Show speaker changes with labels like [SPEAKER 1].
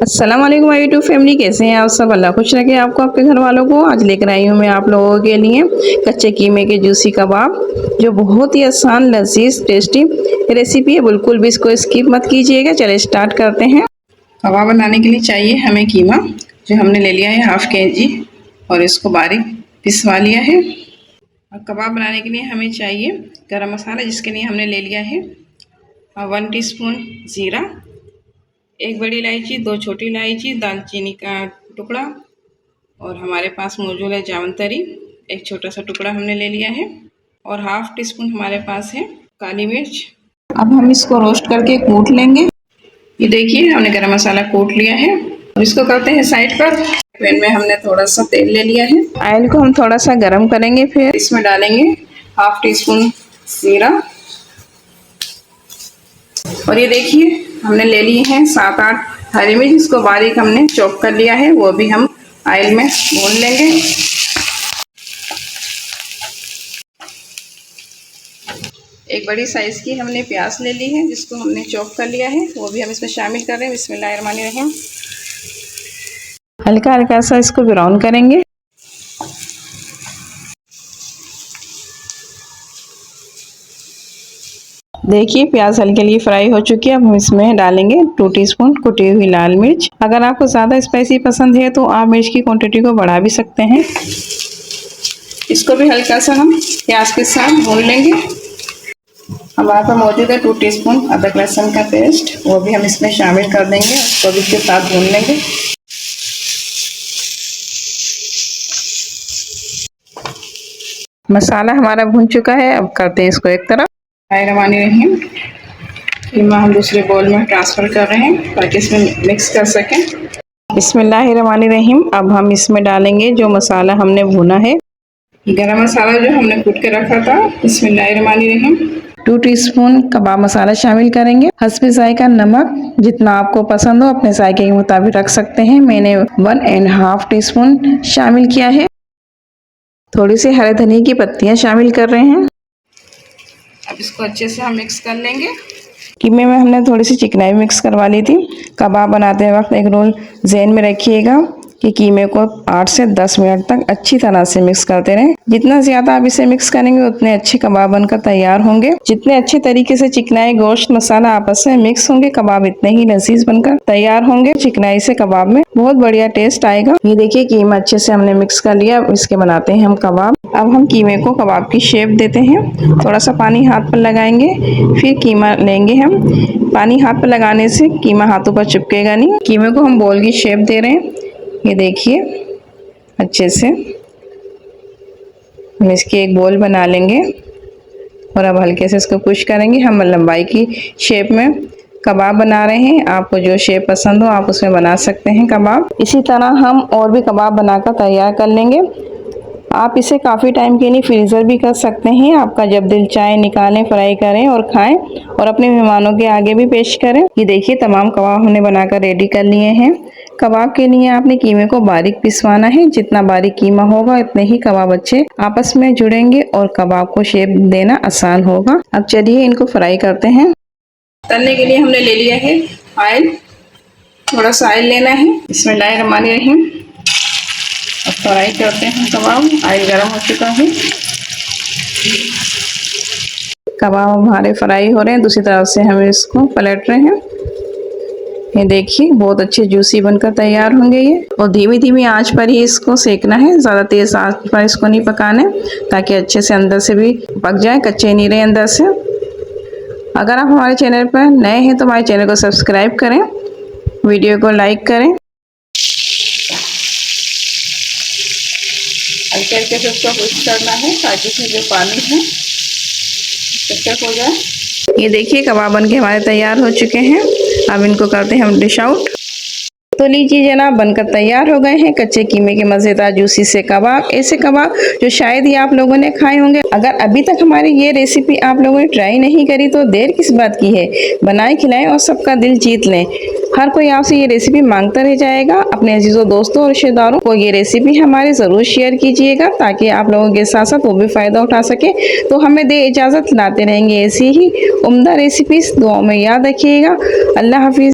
[SPEAKER 1] अस्सलाम वालेकुम my YouTube family, कैसे हैं आप सब। अल्लाह खुश रखे आपको, आपके घर वालों को। आज लेकर आई हूँ मैं आप लोगों के लिए कच्चे कीमे के जूसी कबाब, जो बहुत ही आसान, लजीज, टेस्टी रेसिपी है। बिल्कुल भी इसको स्किप मत कीजिएगा। चलिए स्टार्ट करते हैं। कबाब बनाने के लिए चाहिए हमें कीमा, जो हमने ले लिया है हाफ kg और इसको बारीक पिसवा लिया है। और कबाब बनाने के लिए हमें चाहिए गरम मसाला, जिसके लिए हमने ले लिया है 1 टीस्पून ज़ीरा, 1 बड़ी इलायची, 2 छोटी इलायची, दालचीनी का टुकड़ा, और हमारे पास मौजूद है जावित्री, एक छोटा सा टुकड़ा हमने ले लिया है, और हाफ टी स्पून हमारे पास है काली मिर्च। अब हम इसको रोस्ट करके कूट लेंगे। ये देखिए हमने गरम मसाला कूट लिया है। अब इसको करते हैं साइड पर। पैन में हमने थोड़ा सा तेल ले लिया है। ऑयल को हम थोड़ा सा गरम करेंगे, फिर इसमें डालेंगे हाफ टी स्पून जीरा, और ये देखिए हमने ले ली है 7-8 हरी मिर्च, इसको बारीक हमने चॉप कर लिया है, वो भी हम ऑयल में भून लेंगे। एक बड़ी साइज की हमने प्याज ले ली है, जिसको हमने चॉप कर लिया है, वो भी हम इसमें शामिल कर रहे हैं। बिस्मिल्लाहिर्रहमानिर्रहीम। हल्का हल्का सा इसको ब्राउन करेंगे। देखिए प्याज हल्के लिए फ्राई हो चुकी है। अब हम इसमें डालेंगे 2 टीस्पून कुटी हुई लाल मिर्च। अगर आपको ज़्यादा स्पाइसी पसंद है तो आप मिर्च की क्वांटिटी को बढ़ा भी सकते हैं। इसको भी हल्का सा हम प्याज के साथ भून लेंगे। हमारे पास मौजूद है 2 टीस्पून अदरक लहसुन का पेस्ट, वो भी हम इसमें शामिल कर देंगे। उसको भी इसके साथ भून लेंगे। मसाला हमारा भून चुका है। अब करते हैं इसको एक तरफ। बिस्मिल्लाहिर्रहमानिर्रहीम। कीमा हम दूसरे बोल में ट्रांसफ़र कर रहे हैं ताकि इसमें मिक्स कर सकें। बिस्मिल्लाहिर्रहमानिर्रहीम। अब हम इसमें डालेंगे जो मसाला हमने भुना है, गरम मसाला जो हमने कूट के रखा था। बिस्मिल्लाहिर्रहमानिर्रहीम। 2 टीस्पून कबाब मसाला शामिल करेंगे। हस्बे ज़ायका नमक, जितना आपको पसंद हो अपने जायके के मुताबिक रख सकते हैं। मैंने 1.5 टीस्पून शामिल किया है। थोड़ी सी हरे धनिया की पत्तियां शामिल कर रहे हैं। अब इसको अच्छे से हम मिक्स कर लेंगे। कीमे में हमने थोड़ी सी चिकनाई मिक्स करवा ली थी। कबाब बनाते वक्त एक रोल ज़हन में रखिएगा कि कीमे को 8 से 10 मिनट तक अच्छी तरह से मिक्स करते रहें। जितना ज़्यादा आप इसे मिक्स करेंगे उतने अच्छे कबाब बनकर तैयार होंगे। जितने अच्छे तरीके से चिकनाई, गोश्त, मसाला आपस में मिक्स होंगे, कबाब इतने ही लजीज बनकर तैयार होंगे। चिकनाई से कबाब में बहुत बढ़िया टेस्ट आएगा। ये देखिए कीमा अच्छे से हमने मिक्स कर लिया। अब इसके बनाते हैं हम कबाब। अब हम कीमे को कबाब की शेप देते हैं। थोड़ा सा पानी हाथ पर लगाएंगे, फिर कीमा लेंगे हम। पानी हाथ पर लगाने से कीमा हाथों पर चिपकेगा नहीं। कीमे को हम बॉल की शेप दे रहे हैं। ये देखिए अच्छे से हम इसकी एक बॉल बना लेंगे, और अब हल्के से इसको पुश करेंगे। हम लंबाई की शेप में कबाब बना रहे हैं। आपको जो शेप पसंद हो आप उसमें बना सकते हैं कबाब। इसी तरह हम और भी कबाब बनाकर तैयार कर लेंगे। आप इसे काफ़ी टाइम के लिए फ्रीज़र भी कर सकते हैं। आपका जब दिल चाहे निकालें, फ्राई करें और खाएं, और अपने मेहमानों के आगे भी पेश करें। ये देखिए तमाम कबाब हमने बनाकर रेडी कर लिए हैं। कबाब के लिए आपने कीमे को बारीक पिसवाना है। जितना बारीक कीमा होगा उतने ही कबाब अच्छे आपस में जुड़ेंगे और कबाब को शेप देना आसान होगा। अब चलिए इनको फ्राई करते हैं। तलने के लिए हमने ले लिया है ऑयल। थोड़ा सा ऑयल लेना है। बिस्मिल्लाहिर्रहमानिर्रहीम। अब फ्राई करते हैं कबाब। ऑयल गर्म हो चुका है। कबाब हमारे फ्राई हो रहे हैं। दूसरी तरफ से हम इसको पलट रहे हैं। ये देखिए बहुत अच्छे जूसी बनकर तैयार होंगे ये, और धीमी धीमी आंच पर ही इसको सेकना है। ज़्यादा तेज़ आंच पर इसको नहीं पकाना है, ताकि अच्छे से अंदर से भी पक जाए, कच्चे नहीं रहे अंदर से। अगर आप हमारे चैनल पर नए हैं तो हमारे चैनल को सब्सक्राइब करें, वीडियो को लाइक करें। हल्के हल्के से उसको मिक्स करना है ताकि इसमें जो पानी है कच्चा हो जाए। ये देखिए कबाब बन के हमारे तैयार हो चुके हैं। अब इनको करते हैं हम डिश आउट। तो लीजिए जनाब, बनकर तैयार हो गए हैं कच्चे कीमे के मज़ेदार जूसी से कबाब। ऐसे कबाब जो शायद ही आप लोगों ने खाए होंगे। अगर अभी तक हमारी ये रेसिपी आप लोगों ने ट्राई नहीं करी तो देर किस बात की है, बनाए खिलाएं और सबका दिल जीत लें। हर कोई आपसे ये रेसिपी मांगता रह जाएगा। अपने अजीज़ों, दोस्तों और रिश्तेदारों को ये रेसिपी हमारे ज़रूर शेयर कीजिएगा, ताकि आप लोगों के साथ साथ वो भी फ़ायदा उठा सके। तो हमें दे इजाज़त, लाते रहेंगे ऐसी ही उम्दा रेसिपीज़। दुआओं में याद रखिएगा। अल्लाह हाफिज़।